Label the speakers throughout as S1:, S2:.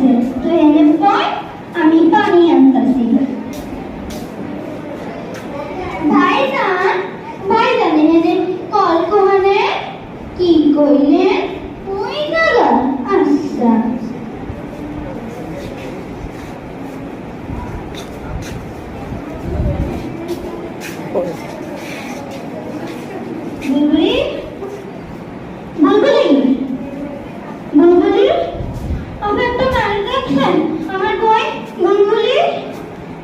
S1: হয়েছে তুই এনে পয় আমি পানি আনতাছি ভাইজান ভাইজান এনে কল কোহানে কি কইলে ওই দাদা আচ্ছা বুলবুলি বুলবুলি বুলবুলি আপনি একটা গান দেখছেন আমার বই বুলবুলি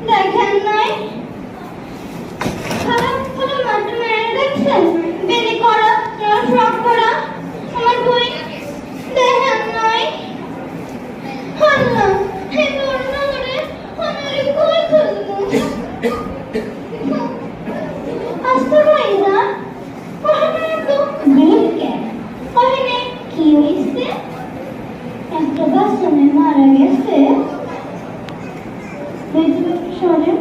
S1: দেখেন নাই খারাপ কোনো মাত্র মেরে দেখছেন বেলি করা ফ্রক করা আমার বই দেখেন নাই আল্লাহ হে করুণা করে আমার কই খুলবো আস্তে ভাইরা ওখানে তো ভুল কেন ওখানে কি হয়েছে একটা বাচ্চা মেয়ে মারা গেছে সরে